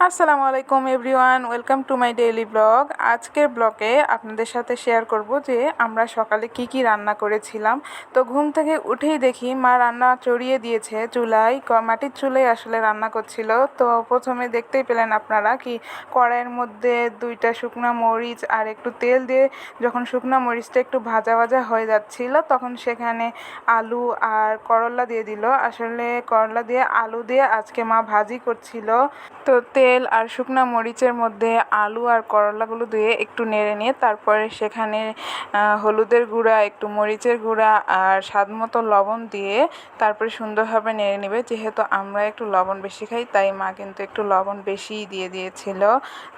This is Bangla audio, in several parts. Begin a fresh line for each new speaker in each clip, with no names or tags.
আসসালামু আলাইকুম everyone, welcome to my daily blog. আজকের ব্লগে আপনাদের সাথে শেয়ার করব যে আমরা সকালে কি কি রান্না করেছিলাম। তো ঘুম থেকে উঠেই দেখি মা রান্না চড়িয়ে দিয়েছে চুলায়, মাটির চুলায় আসলে রান্না করছিল। তো প্রথমে দেখতেই পেলেন আপনারা কি কড়াইয়ের মধ্যে 2টা শুকনো মরিচ আর একটু তেল দিয়ে যখন শুকনো মরিচটা একটু ভাজা ভাজা হয়ে যাচ্ছিল তখন সেখানে আলু আর করলা দিয়ে দিল। আসলে করলা দিয়ে আলু দিয়ে আজকে মা ভাজি করছিল। তো তেল আর শুকনো মরিচের মধ্যে আলু আর করলাগুলো দিয়ে একটু নেড়ে নিয়ে তারপরে সেখানে হলুদের গুঁড়া, একটু মরিচের গুঁড়া আর স্বাদমতো লবণ দিয়ে তারপরে সুন্দরভাবে নেড়ে নেবে। যেহেতু আমরা একটু লবণ বেশি খাই তাই মা কিন্তু একটু লবণ বেশিই দিয়ে দিয়েছিল।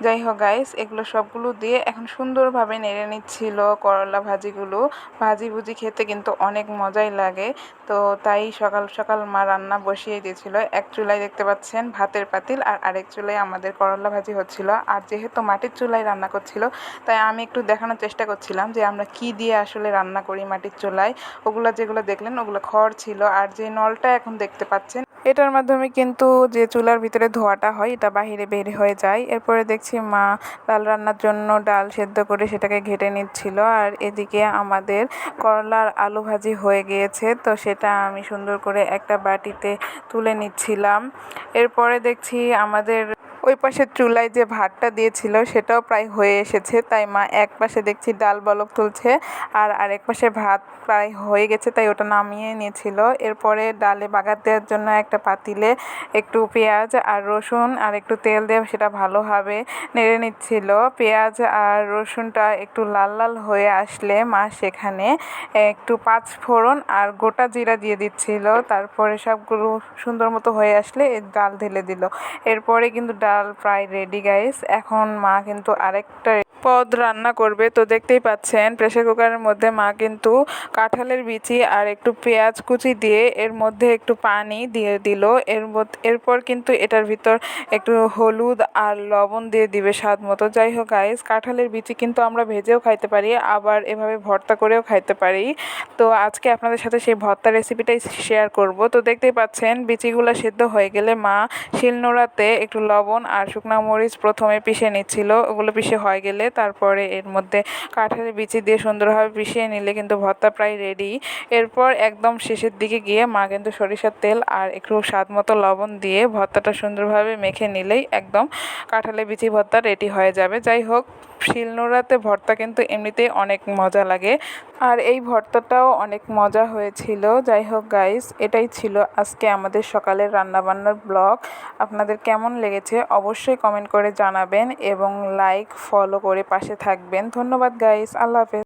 যাই হোক গাইস, এগুলো সবগুলো দিয়ে এখন সুন্দরভাবে নেড়ে নিচ্ছিল করলা ভাজিগুলো। ভাজি ভুজি খেতে কিন্তু অনেক মজাই লাগে। তো তাই সকাল সকাল মা রান্না বসিয়ে দিয়েছিল। এক চুলায় দেখতে পাচ্ছেন ভাতের পাতিল আর আরেক চুলায় আমাদের করলা ভাজি হচ্ছিল। আর যেহেতু মাটির চুলায় রান্না করছিল তাই আমি একটু দেখানোর চেষ্টা করছিলাম যে আমরা কি দিয়ে আসলে রান্না করি মাটির চুলায়। ওগুলো যেগুলো দেখলেন ওগুলো খড় ছিল, আর যে নলটা এখন দেখতে পাচ্ছেন এটার মাধ্যমে কিন্তু যে চুলার ভিতরে ধোঁয়াটা হয় এটা বাহিরে বের হয়ে যায়। এরপরে দেখছি মা ডাল রান্নার জন্য ডাল সেদ্ধ করে সেটাকে ঘেটে নিচ্ছিল, আর এদিকে আমাদের করলার আলু ভাজি হয়ে গিয়েছে। তো সেটা আমি সুন্দর করে একটা বাটিতে তুলে নিচ্ছিলাম। এরপরে দেখছি আমাদের ওই পাশের চুলায় যে ভাতটা দিয়েছিল সেটাও প্রায় হয়ে এসেছে, তাই মা এক পাশে দেখছি ডাল বলক তুলছে আর আরেক পাশে ভাত প্রায় হয়ে গেছে তাই ওটা নামিয়ে নিয়েছিল। এরপরে ডালে বাগার দেওয়ার জন্য একটা পাতিলে একটু পেঁয়াজ আর রসুন আর একটু তেল দিয়ে সেটা ভালোভাবে নেড়ে নিচ্ছিল। পেঁয়াজ আর রসুনটা একটু লাল লাল হয়ে আসলে মা সেখানে একটু পাঁচ ফোড়ন আর গোটা জিরা দিয়ে দিচ্ছিল। তারপরে সবগুলো সুন্দর মতো হয়ে আসলে ডাল ঢেলে দিল। এরপরে কিন্তু ডাল প্রায় রেডি গাইস। এখন মা কিন্তু আরেকটা পদ রান্না করবে। তো দেখতেই পাচ্ছেন প্রেসার কুকারের মধ্যে মা কিন্তু কাঁঠালের বিচি আর একটু পেঁয়াজ কুচি দিয়ে এর মধ্যে একটু পানি দিয়ে দিল। এরপর কিন্তু এটার ভিতর একটু হলুদ আর লবণ দিয়ে দিবে স্বাদ মতো। যাই হোক গাইস, কাঁঠালের বিচি কিন্তু আমরা ভেজেও খাইতে পারি, আবার এভাবে ভর্তা করেও খাইতে পারি। তো আজকে আপনাদের সাথে সেই ভর্তা রেসিপিটাই শেয়ার করব। তো দেখতেই পাচ্ছেন বিচিগুলো সেদ্ধ হয়ে গেলে মা শিলনোড়াতে একটু লবণ আর শুকনো মরিচ প্রথমে পিষে নিচ্ছিল। ওগুলো পিষে হয়ে গেলে তারপরে এর মধ্যে কাঁঠালের বিচি দিয়ে সুন্দরভাবে পিষিয়ে নিলে কিন্তু ভর্তা প্রায় রেডি। এরপর একদম শেষের দিকে গিয়ে মা কিন্তু সরিষার তেল আর একটু স্বাদ মতো লবণ দিয়ে ভর্তাটা সুন্দরভাবে মেখে নিলেই একদম কাঁঠালের বিচি ভর্তা রেডি হয়ে যাবে। যাই হোক, শিলনোড়াতে ভর্তা কিন্তু এমনিতেই অনেক মজা লাগে, আর এই ভর্তাটাও অনেক মজা হয়েছিল। যাই হোক গাইস, এটাই ছিল আজকে আমাদের সকালের রান্নাবান্নার ব্লগ। আপনাদের কেমন লেগেছে অবশ্যই কমেন্ট করে জানাবেন এবং লাইক ফলো করে পাশে থাকবেন। ধন্যবাদ গাইস, আল্লাহ হাফেজ।